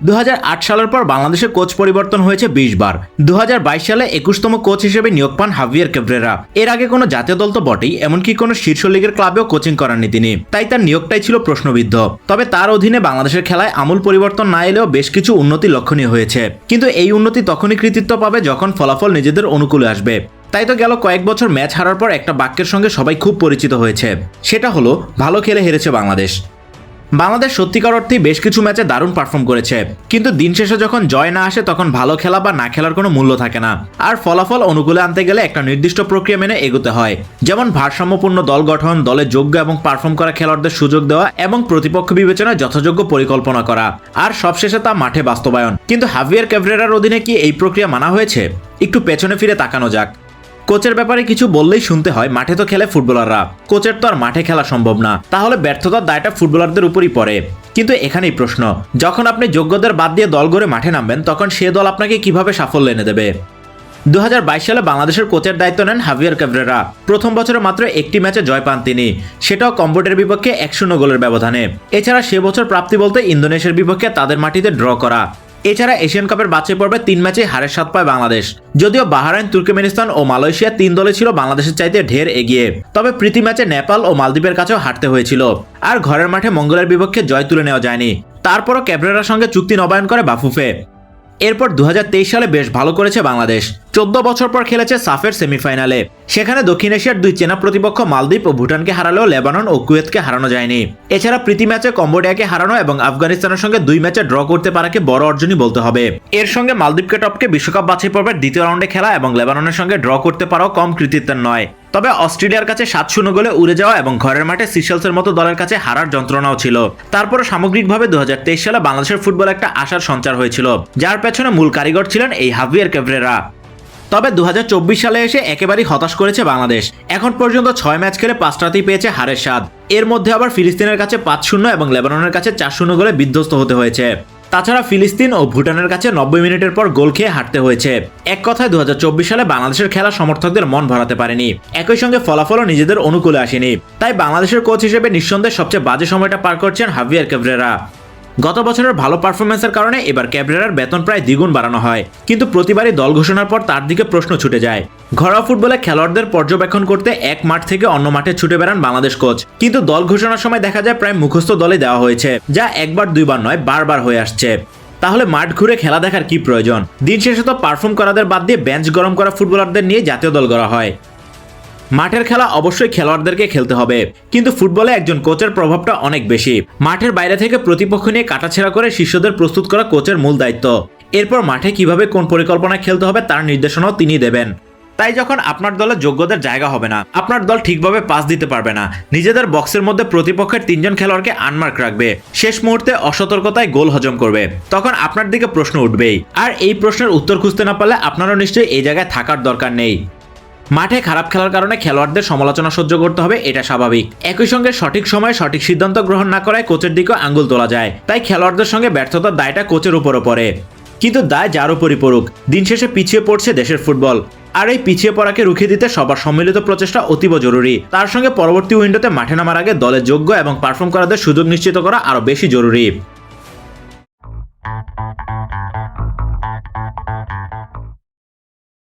2008 সালের পর বাংলাদেশের কোচ পরিবর্তন হয়েছে 20 বার। 2022 সালে 21তম কোচ হিসেবে নিয়োগ পান হাভিয়ের ক্যাব্রেরা। এর আগে কোনো জাতীয় দল তো বটেই, এমনকি কোনো শীর্ষ লিগের ক্লাবেও কোচিং করাননি তিনি, তাই তার নিয়োগটাই ছিল প্রশ্নবিদ্ধ। তবে তার অধীনে বাংলাদেশের খেলায় আমূল পরিবর্তন না এলেও বেশ কিছু উন্নতি লক্ষণীয় হয়েছে, কিন্তু এই উন্নতি তখনই কৃতিত্ব পাবে যখন ফলাফল নিজেদের অনুকূলে আসবে। তাই তো গেল কয়েক বছর ম্যাচ হারার পর একটা বাক্যের সঙ্গে সবাই খুব পরিচিত হয়েছে, সেটা হলো ভালো খেলে হেরেছে বাংলাদেশ। বাংলাদেশ সত্যিকার অর্থেই বেশ কিছু ম্যাচে দারুণ পারফর্ম করেছে, কিন্তু দিন শেষে যখন জয় না আসে তখন ভালো খেলা বা না খেলার কোনো মূল্য থাকে না। আর ফলাফল অনুকূলে আনতে গেলে একটা নির্দিষ্ট প্রক্রিয়া মেনে এগোতে হয়, যেমন ভারসাম্যপূর্ণ দল গঠন, দলে যোগ্য এবং পারফর্ম করা খেলোয়াড়দের সুযোগ দেওয়া এবং প্রতিপক্ষ বিবেচনায় যথাযোগ্য পরিকল্পনা করা, আর সবশেষে তা মাঠে বাস্তবায়ন। কিন্তু হাভিয়ের ক্যাব্রেরার অধীনে কি এই প্রক্রিয়া মানা হয়েছে? একটু পেছনে ফিরে তাকানো যাক। কোচের ব্যাপারে কিছু বললেই শুনতে হয় মাঠে তো খেলে ফুটবলাররা, কোচের তো আর মাঠে খেলা সম্ভব না, তাহলে ব্যর্থতার দায়টা ফুটবলারদের উপরই পড়ে। কিন্তু এখানেই প্রশ্ন, যখন আপনি যোগ্যদের বাদ দিয়ে দল গড়ে মাঠে নামবেন তখন সে দল আপনাকে কিভাবে সাফল্য এনে দেবে? 2022 সালে বাংলাদেশের কোচের দায়িত্ব নেন হাভিয়ের ক্যাব্রেরা। প্রথম বছরে মাত্র একটি ম্যাচে জয় পান তিনি, সেটাও কম্বোডিয়ার বিপক্ষে 1-0 গোলের ব্যবধানে। এছাড়া সে বছর প্রাপ্তি বলতে ইন্দোনেশিয়ার বিপক্ষে তাদের মাটিতে ড্র করা। এছাড়া এশিয়ান কাপের বাছাই পর্বে 3 ম্যাচে হারের স্বাদ পায় বাংলাদেশ। যদিও বাহরাইন, তুর্কমেনিস্তান ও মালয়েশিয়া 3 দলে ছিল বাংলাদেশের চাইতে ঢের এগিয়ে, তবে প্রীতি ম্যাচে নেপাল ও মালদ্বীপের কাছেও হারতে হয়েছিল। আর ঘরের মাঠে মঙ্গলের বিপক্ষে জয় তুলে নেওয়া যায়নি। তারপরও ক্যাব্রেরার সঙ্গে চুক্তি নবায়ন করে বাফুফে। এরপর 2023 সালে বেশ ভালো করেছে বাংলাদেশ। 14 বছর পর খেলেছে সাফের সেমিফাইনালে। সেখানে দক্ষিণ এশিয়ার 2 চেনা প্রতিপক্ষ মালদ্বীপ ও ভুটানকে হারালেও লেবানন ও কুয়েতকে হারানো যায়নি। এছাড়া প্রীতি ম্যাচে কম্বোডিয়াকে হারানো এবং আফগানিস্তানের সঙ্গে 2 ম্যাচে ড্র করতে পারাকে বড় অর্জনই বলতে হবে। এর সঙ্গে মালদ্বীপকে টপকে বিশ্বকাপ বাছাই পর্বের দ্বিতীয় রাউন্ডে খেলা এবং লেবাননের সঙ্গে ড্র করতে পারাও কম কৃতিত্বের নয়। তবে অস্ট্রেলিয়ার কাছে 7-0 গোলে উড়ে যাওয়া এবং ঘরের মাঠে সিশেলসের মতো দলের কাছে হারার যন্ত্রণাও ছিল। তারপরে সামগ্রিকভাবে 2023 সালে বাংলাদেশের ফুটবল একটা আশার সঞ্চার হয়েছিল, যার পেছনে মূল কারিগর ছিলেন এই হাভিয়ের ক্যাব্রেরা। তবে 2024 সালে এসে একেবারেই হতাশ করেছে বাংলাদেশ। এখন পর্যন্ত 6 ম্যাচ খেলে 5টাতেই পেয়েছে হারের স্বাদ। এর মধ্যে আবার ফিলিস্তিনের কাছে 5-0 এবং লেবাননের কাছে 4-0 গোলে বিধ্বস্ত হতে হয়েছে। তাছাড়া ফিলিস্তিন ও ভুটানের কাছে 90 মিনিটের পর গোল খেয়ে হারতে হয়েছে। এক কথায় 2024 সালে বাংলাদেশের খেলা সমর্থকদের মন ভরাতে পারেনি, একই সঙ্গে ফলাফলও নিজেদের অনুকূলে আসেনি। তাই বাংলাদেশের কোচ হিসেবে নিঃসন্দেহে সবচেয়ে বাজে সময়টা পার করছেন হাভিয়ের ক্যাব্রেরা। গত বছরের ভালো পারফরমেন্সের কারণে এবার ক্যাব্রেরার বেতন প্রায় দ্বিগুণ বাড়ানো হয়, কিন্তু প্রতিবারই দল ঘোষণার পর তার দিকে প্রশ্ন ছুটে যায়। ঘরোয়া ফুটবলে খেলোয়াড়দের পর্যবেক্ষণ করতে এক মাঠ থেকে অন্য মাঠে ছুটে বেড়ান বাংলাদেশ কোচ, কিন্তু দল ঘোষণার সময় দেখা যায় প্রায় মুখস্থ দলে দেওয়া হয়েছে, যা একবার দুইবার নয় বারবার হয়ে আসছে। তাহলে মাঠ ঘুরে খেলা দেখার কি প্রয়োজন? দিন শেষে তো পারফর্ম করাদের বাদ দিয়ে বেঞ্চ গরম করা ফুটবলারদের নিয়ে জাতীয় দল গড়া হয়। মাঠের খেলা অবশ্যই খেলোয়াড়দেরকে খেলতে হবে, কিন্তু ফুটবলে একজন কোচের প্রভাবটা অনেক বেশি। মাঠের বাইরে থেকে প্রতিপক্ষ নিয়ে কাটাছেঁড়া করে শিষ্যদের প্রস্তুত করা কোচের মূল দায়িত্ব। এরপর মাঠে কিভাবে কোন পরিকল্পনায় খেলতে হবে তার নির্দেশনাও তিনি দেবেন। তাই যখন আপনার দলে যোগ্যদের জায়গা হবে না, আপনার দল ঠিকভাবে পাস দিতে পারবে না, নিজেদের বক্সের মধ্যে প্রতিপক্ষের 3 জন খেলোয়াড়কে আনমার্ক রাখবে, শেষ মুহূর্তে অসতর্কতায় গোল হজম করবে, তখন আপনার দিকে প্রশ্ন উঠবেই। আর এই প্রশ্নের উত্তর খুঁজতে না পারলে আপনারও নিশ্চয়ই এই জায়গায় থাকার দরকার নেই। মাঠে খারাপ খেলার কারণে খেলোয়াড়দের সমালোচনা সহ্য করতে হবে, এটা স্বাভাবিক। একই সঙ্গে সঠিক সময়ে সঠিক সিদ্ধান্ত গ্রহণ না করায় কোচের দিকেও আঙ্গুল তোলা যায়। তাই খেলোয়াড়দের সঙ্গে ব্যর্থতার দায়টা কোচের উপরও পড়ে। কিন্তু দায় যার উপরই পড়ুক, দিন শেষে পিছিয়ে পড়ছে দেশের ফুটবল। আর এই পিছিয়ে পড়াকে রুখে দিতে সবার সম্মিলিত প্রচেষ্টা অতীব জরুরি। তার সঙ্গে পরবর্তী উইন্ডোতে মাঠে নামার আগে দলের যোগ্য এবং পারফর্ম করাদের সুযোগ নিশ্চিত করা আরও বেশি জরুরি।